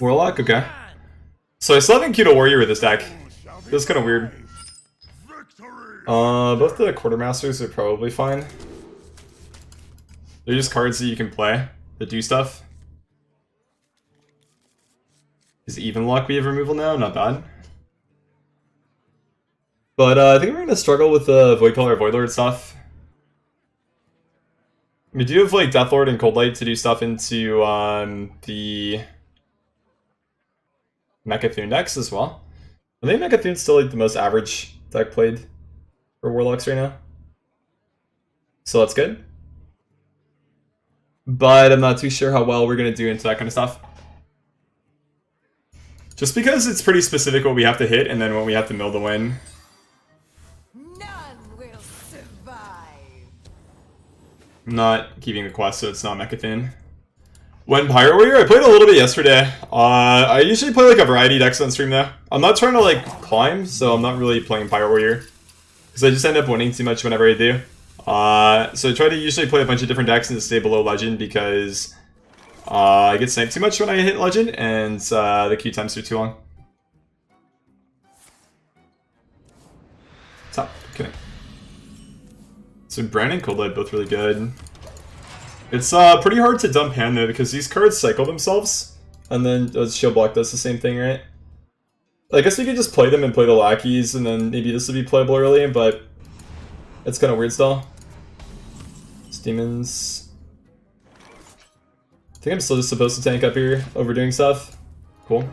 Warlock, okay. So I still haven't queued a Warrior with this deck. That's kind of weird. Both the Quartermasters are probably fine. They're just cards that you can play that do stuff. Is Even Luck we have removal now? Not bad. But I think we're going to struggle with the Void Color Voidlord stuff. We do have like Deathlord and Coldlight to do stuff into the Mechathune decks as well. I think Mechathune's still like the most average deck played for Warlocks right now. So that's good. But I'm not too sure how well we're going to do into that kind of stuff. Just because it's pretty specific what we have to hit and then what we have to mill to win. None will survive. I'm not keeping the quest, so it's not Mechathune. When Pirate Warrior, I played a little bit yesterday. I usually play like a variety of decks on stream though. I'm not trying to like climb, so I'm not really playing Pirate Warrior. Because I just end up winning too much whenever I do. So I try to usually play a bunch of different decks and stay below Legend because I get sniped too much when I hit Legend, and the queue times are too long. Top, okay. So Brann and Coldlight both really good. It's pretty hard to dump hand though, because these cards cycle themselves, and then Shield Block does the same thing, right? I guess we could just play them and play the lackeys, and then maybe this would be playable early, but it's kind of weird still. It's demons. I think I'm still just supposed to tank up here, overdoing stuff. Cool.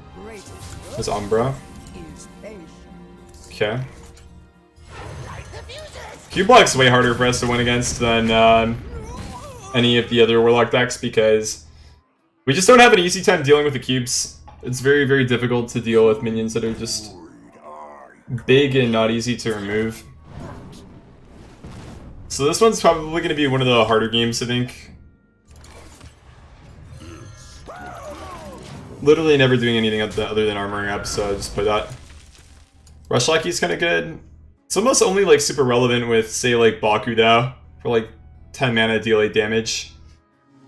There's Umbra. Okay. Q-Block's way harder for us to win against than any of the other Warlock decks because we just don't have an easy time dealing with the cubes. It's very, very difficult to deal with minions that are just big and not easy to remove. So this one's probably going to be one of the harder games, I think. Literally never doing anything other than armoring up, so I just play that. Rush Lackey's kind of good. It's almost only like super relevant with, say, like Baku though, for like 10 mana deal 8 damage.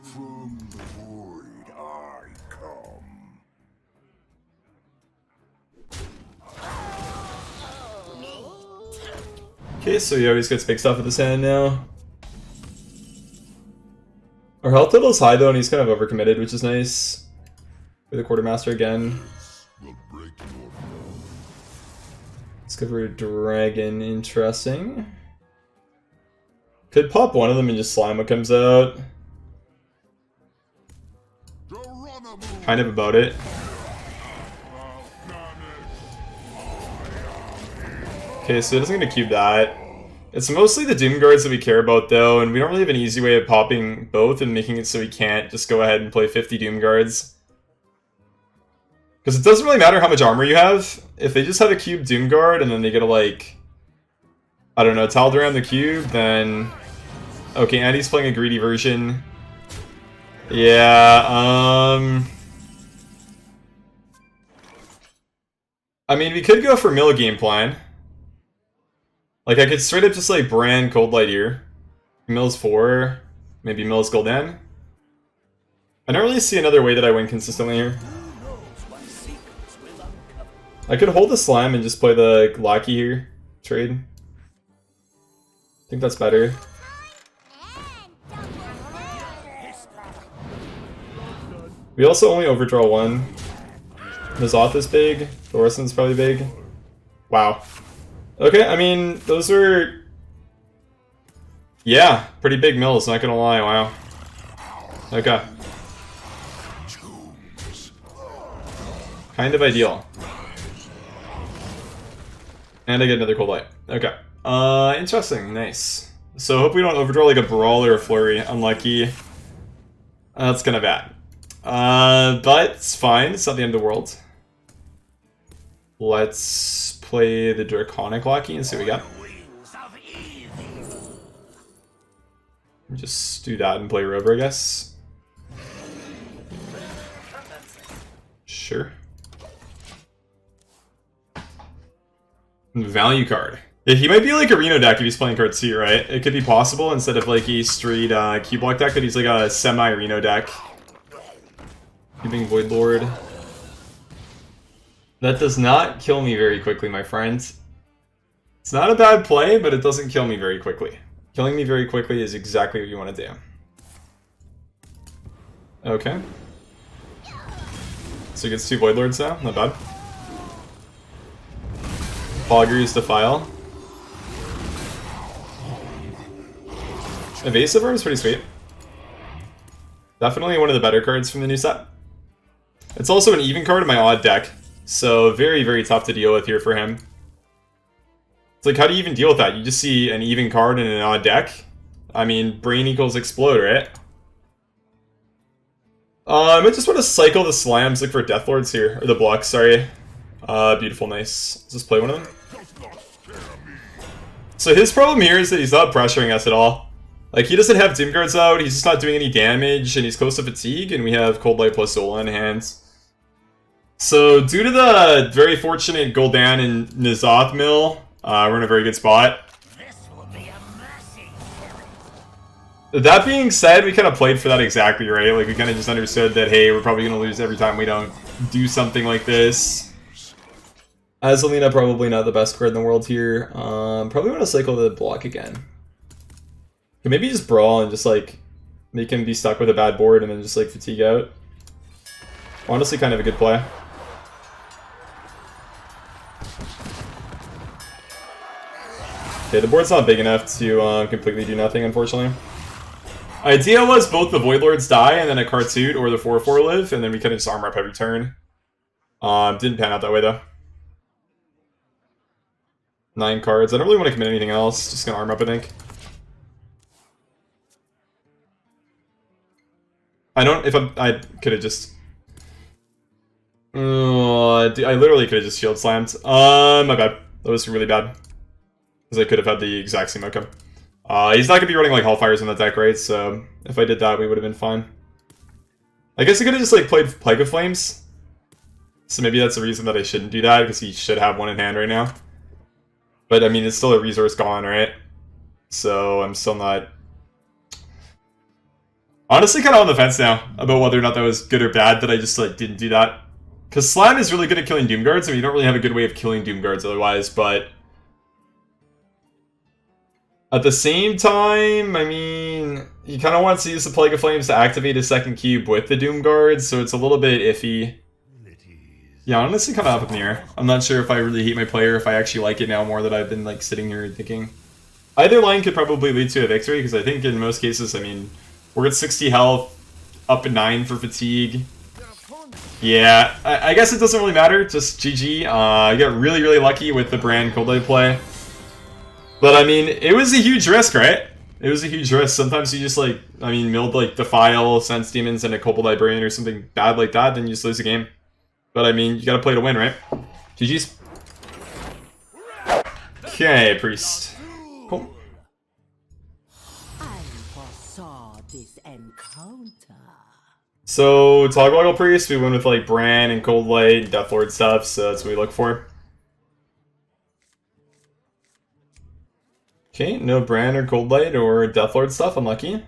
From the void I come. Okay, so he always gets big stuff with his hand now. Our health total's high though, and he's kind of overcommitted, which is nice. For the Quartermaster again. Discover Dragon, interesting. Could pop one of them and just slime what comes out. Kind of about it. Okay, so it isn't going to cube that. It's mostly the Doom Guards that we care about though, and we don't really have an easy way of popping both and making it so we can't just go ahead and play 50 Doom Guards. Because it doesn't really matter how much armor you have. If they just have a cube Doom Guard and then they get to like, I don't know, toweled around the cube, then... Okay, Andy's playing a greedy version. Yeah, I mean, we could go for mill game plan. Like, I could straight up just like Brann Coldlight here. Mill's 4, maybe Mill's Gul'dan. I don't really see another way that I win consistently here. I could hold the slime and just play the Lackey here. Trade. I think that's better. We also only overdraw one. N'Zoth is big. Thorison's probably big. Wow. Okay, I mean, those are... Yeah, pretty big mills, not gonna lie, wow. Okay. Kind of ideal. And I get another Coldlight. Okay. Interesting. Nice. So hope we don't overdraw like a Brawl or a Flurry. Unlucky. That's kind of bad. But it's fine. It's not the end of the world. Let's play the Draconic Lackey and see what we got. Just do that and play Rover, I guess. Sure. Value card. Yeah, he might be like a Reno deck if he's playing cards too, right? It could be possible instead of like a straight Q-Block deck that he's like a semi-Reno deck. Keeping Void Lord. That does not kill me very quickly, my friends. It's not a bad play, but it doesn't kill me very quickly. Killing me very quickly is exactly what you want to do. Okay. So he gets 2 Void Lords now, not bad. Fogger's Defile. Evasive Arm is pretty sweet. Definitely one of the better cards from the new set. It's also an even card in my odd deck, so very, very tough to deal with here for him. It's like, how do you even deal with that? You just see an even card in an odd deck? I mean, brain equals explode, right? I just want to cycle the slams, look for Deathlords here, or the blocks, sorry. Beautiful, nice. Let's just play one of them. So his problem here is that he's not pressuring us at all. Like, he doesn't have Doom Guards out, he's just not doing any damage, and he's close to fatigue, and we have Coldlight plus Zola in hand. So, due to the very fortunate Gul'dan and N'Zoth mill, we're in a very good spot. That being said, we kind of played for that exactly, right? Like, we kind of just understood that, hey, we're probably going to lose every time we don't do something like this. Azalina, probably not the best card in the world here. Probably want to cycle the block again. Can maybe just Brawl and just, like, make him be stuck with a bad board and then just, like, fatigue out. Honestly, kind of a good play. Okay, the board's not big enough to completely do nothing, unfortunately. Idea was both the Void Lords die and then a card suit or the 4/4 live, and then we kind of just armor up every turn. Didn't pan out that way, though. 9 cards. I don't really want to commit anything else. Just gonna arm up, I think. I don't, if I could have just... I literally could have just shield slammed. My bad. That was really bad. Because I could have had the exact same outcome. He's not going to be running like Hellfires in the deck, right? So if I did that, we would have been fine. I guess I could have just like played Plague of Flames. So maybe that's the reason that I shouldn't do that, because he should have one in hand right now. But I mean, it's still a resource gone, right? So I'm still not... Honestly, kind of on the fence now about whether or not that was good or bad that I just like didn't do that. Because Slam is really good at killing Doom Guards, and you don't really have a good way of killing Doom Guards otherwise, but... At the same time, I mean, he kind of wants to use the Plague of Flames to activate his second cube with the Doom Guards, so it's a little bit iffy. Yeah, honestly, kind of up in the air. I'm not sure if I really hate my player, if I actually like it now more that I've been like sitting here thinking. Either line could probably lead to a victory, because I think in most cases, I mean, we're at 60 health, up at 9 for fatigue. Yeah, I guess it doesn't really matter, just GG. I got really, really lucky with the Brann Coldlight play. But I mean, it was a huge risk, right? It was a huge risk. Sometimes you just like, I mean, milled like Defile, Sense Demons, and a Cobalt Librarian or something bad like that, then you just lose the game. But I mean, you gotta play to win, right? GG's. Okay, Priest. Cool. I foresaw this encounter. So, Togwaggle Priest, we went with like Brann and Coldlight and Deathlord stuff, so that's what we look for. Okay, no Brann or Coldlight or Deathlord stuff, unlucky.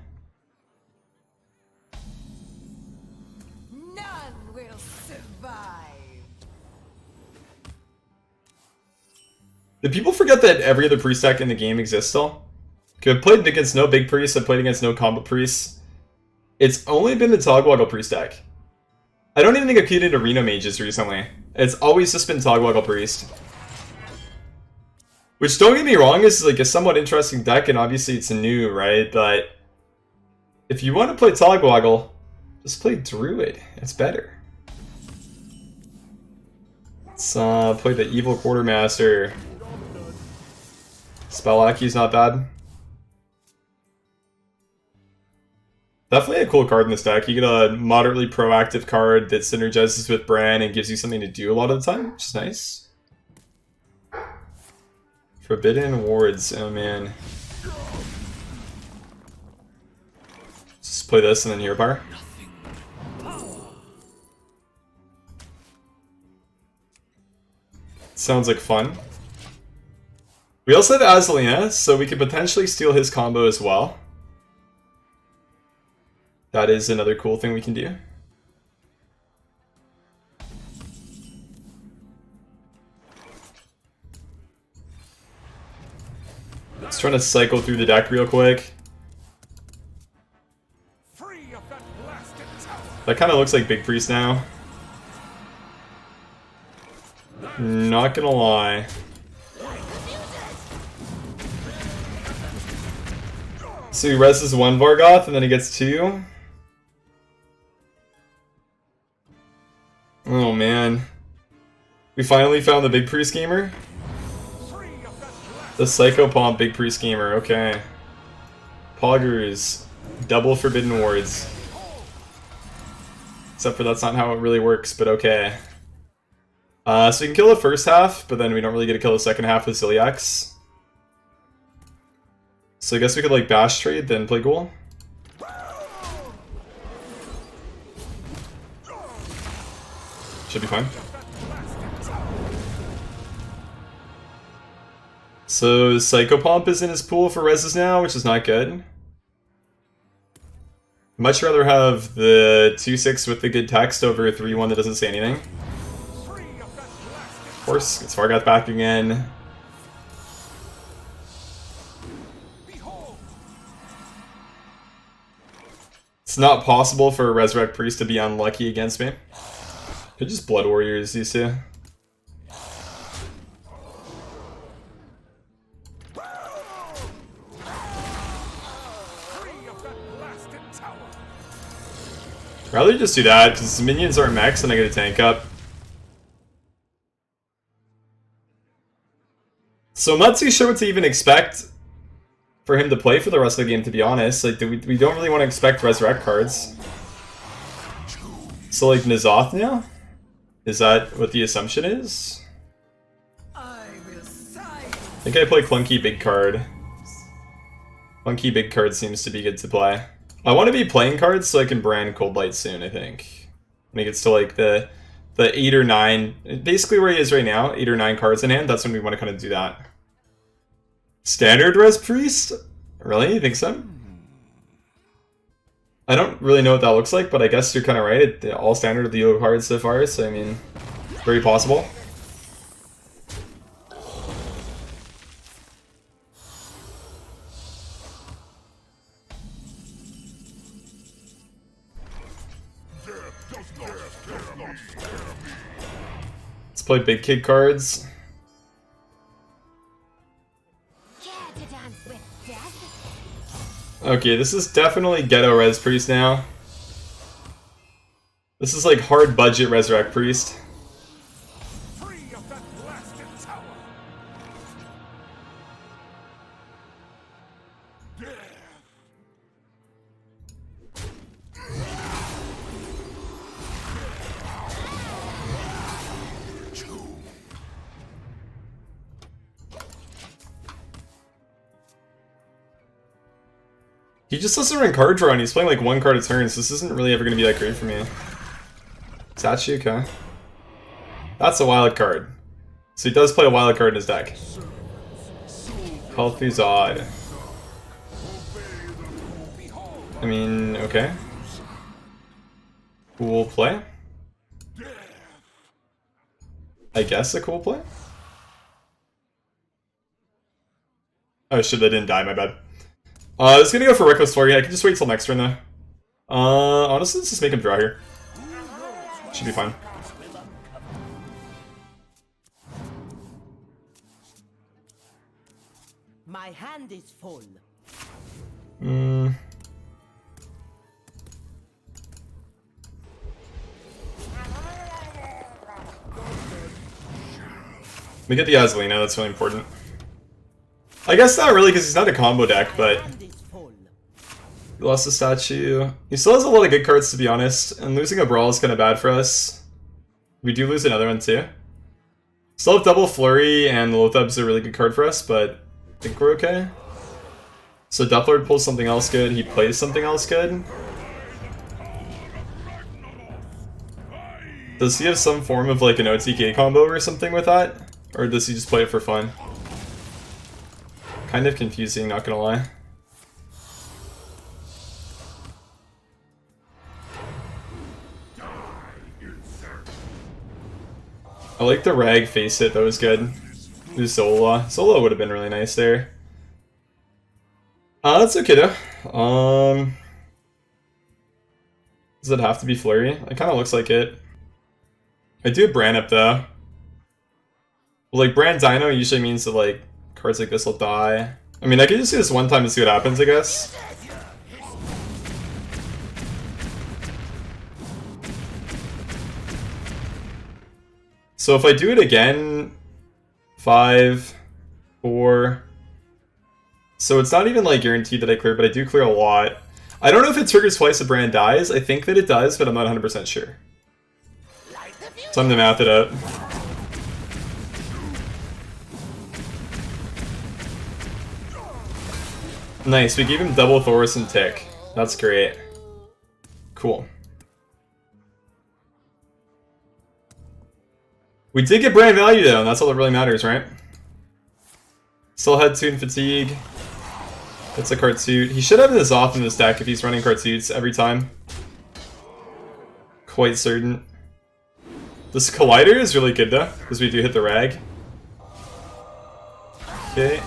None will survive. Do people forget that every other priest deck in the game exists still? Okay, I've played against no big priests, I've played against no combo priests. It's only been the Togwaggle priest deck. I don't even think I've queued into Reno mages recently. It's always just been Togwaggle priest. Which, don't get me wrong, is like a somewhat interesting deck, and obviously it's new, right? But if you want to play Togwaggle, just play Druid. It's better. Let's play the Evil Quartermaster. Spellacky's not bad. Definitely a cool card in this deck. You get a moderately proactive card that synergizes with Brann and gives you something to do a lot of the time, which is nice. Forbidden Wards, oh man. Just play this and then Hero Power. Sounds like fun. We also have Azalina, so we could potentially steal his combo as well. That is another cool thing we can do. Just trying to cycle through the deck real quick. That kind of looks like Big Priest now. Not gonna lie. So he reses one Vargoth and then he gets two. Oh man. We finally found the Big Priest gamer? The Psycho Pomp Big Priest gamer, okay. Poggers. Double Forbidden Wards. Except for that's not how it really works, but okay. So we can kill the first half, but then we don't really get to kill the second half with Zilliax. So I guess we could like bash trade, then play Ghoul. Should be fine. So Psychopomp is in his pool for reses now, which is not good. Much rather have the 2-6 with the good text over a 3-1 that doesn't say anything. Of course, gets Vargoth back again. It's not possible for a Resurrect Priest to be unlucky against me. Could just Blood Warriors these two. Rather just do that, because minions aren't max and I get a tank up. So I'm not too sure what to even expect for him to play for the rest of the game, to be honest. Like, we don't really want to expect Resurrect cards. So like N'Zoth now? Is that what the assumption is? I think I play Clunky Big Card. Clunky Big Card seems to be good to play. I want to be playing cards so I can Brann Coldlight soon, I think. When he gets to like the 8 or 9, basically where he is right now, 8 or 9 cards in hand, that's when we want to kind of do that. Standard Res Priest? Really? You think so? I don't really know what that looks like, but I guess you're kind of right. All standard of the Yo cards so far, so I mean, very possible. Let's play big kid cards. Okay, this is definitely Ghetto Res Priest now. This is like hard budget Resurrect Priest. He just doesn't run card draw and he's playing like one card a turn, so this isn't really ever going to be that great for me. Statue, okay. That's a wild card. So he does play a wild card in his deck. Healthy's odd. I mean, okay. Cool play. I guess a cool play? Oh shit, I didn't die, my bad. I was gonna go for Reckless Flurry. I can just wait till next turn though. Honestly, let's just make him draw here. Should be fine. My hand is full. We get the Azalina, that's really important. I guess not really, because he's not a combo deck, but he lost a statue. He still has a lot of good cards, to be honest, and losing a Brawl is kind of bad for us. We do lose another one, too. Still have double Flurry, and Loatheb's a really good card for us, but I think we're okay. So Deathlord pulls something else good, he plays something else good. Does he have some form of like an OTK combo or something with that? Or does he just play it for fun? Kind of confusing, not gonna lie. I like the Rag face hit, that was good. Zola. Zola would have been really nice there. That's okay though. Does it have to be Flurry? It kind of looks like it. I do have Brann up though. Well, like Brann Dino usually means that like cards like this will die. I mean, I could just do this one time and see what happens, I guess. So if I do it again, 5, 4. So it's not even like guaranteed that I clear, but I do clear a lot. I don't know if it triggers twice if Brann dies. I think that it does, but I'm not 100% sure. Time to math it up. Nice, we gave him double Thoris and Tick. That's great. Cool. We did get Brann value though, and that's all that really matters, right? Still had Tune Fatigue. That's a card suit. He should have this off in this deck if he's running card suits every time. Quite certain. This Collider is really good though, because we do hit the rag. Okay.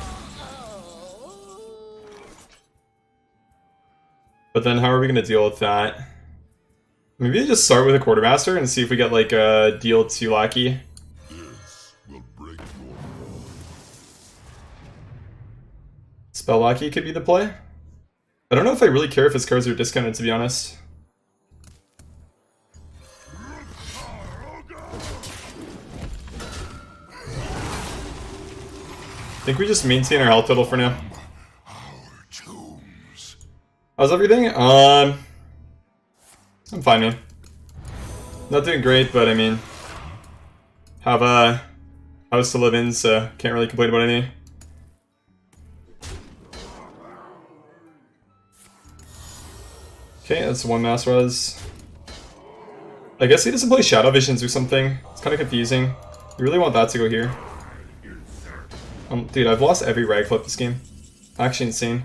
But then how are we going to deal with that? Maybe just start with a Quartermaster and see if we get like a deal 2 lackey. Spell lackey could be the play. I don't know if I really care if his cards are discounted, to be honest. I think we just maintain our health total for now. How's everything? I'm fine, man. Not doing great, but I mean, have a house to live in, so can't really complain about anything. Okay, that's one mass res. I guess he doesn't play Shadow Visions or something. It's kind of confusing. We really want that to go here. Dude, I've lost every rag flip this game. Actually insane.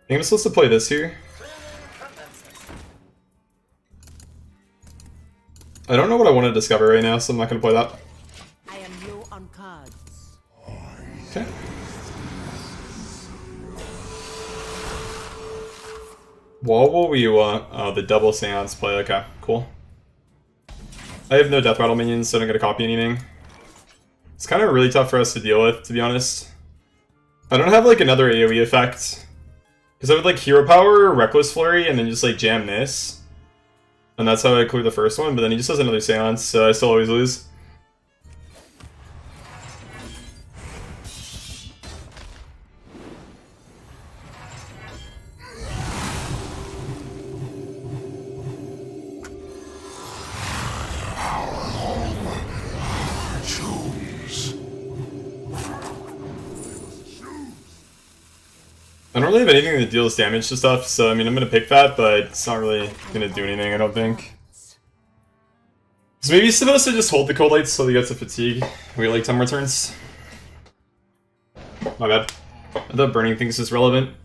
I think I'm supposed to play this here. I don't know what I want to discover right now, so I'm not going to play that. I am low on cards. Okay. What will we want? Oh, the double seance play. Okay, cool. I have no death rattle minions, so I don't get to copy anything. It's kind of really tough for us to deal with, to be honest. I don't have like another AoE effect. Because I would like Hero Power, Reckless Flurry, and then just like jam this. And that's how I clear the first one, but then he just has another seance, so I still always lose. I don't really have anything that deals damage to stuff, so I mean I'm gonna pick that, but it's not really gonna do anything, I don't think. So maybe he's supposed to just hold the Coldlights so he gets a fatigue. Wait like 10 more turns. My bad. I thought burning things is relevant.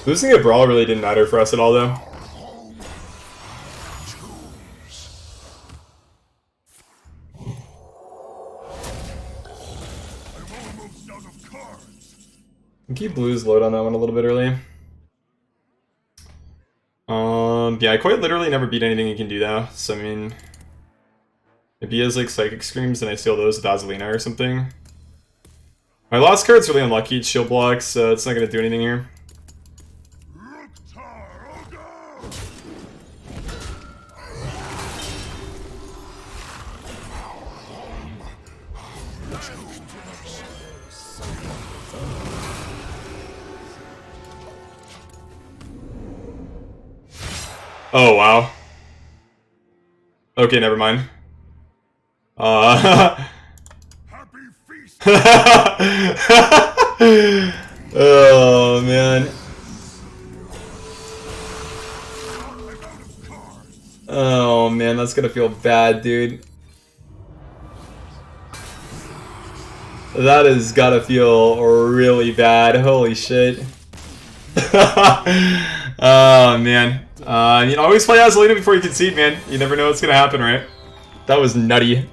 Losing a Brawl really didn't matter for us at all though. Keep Blue's load on that one a little bit early. Yeah, I quite literally never beat anything he can do though, so I mean... If he has like Psychic Screams, then I steal those with Azalina or something. My last card's really unlucky, it's shield block, so it's not gonna do anything here. Oh, wow. Okay, never mind. Happy feast. Oh, man. Oh, man, that's gonna feel bad, dude. That has gotta feel really bad. Holy shit. Oh, man. You know, always play Azalina before you concede, man. You never know what's gonna happen, right? That was nutty.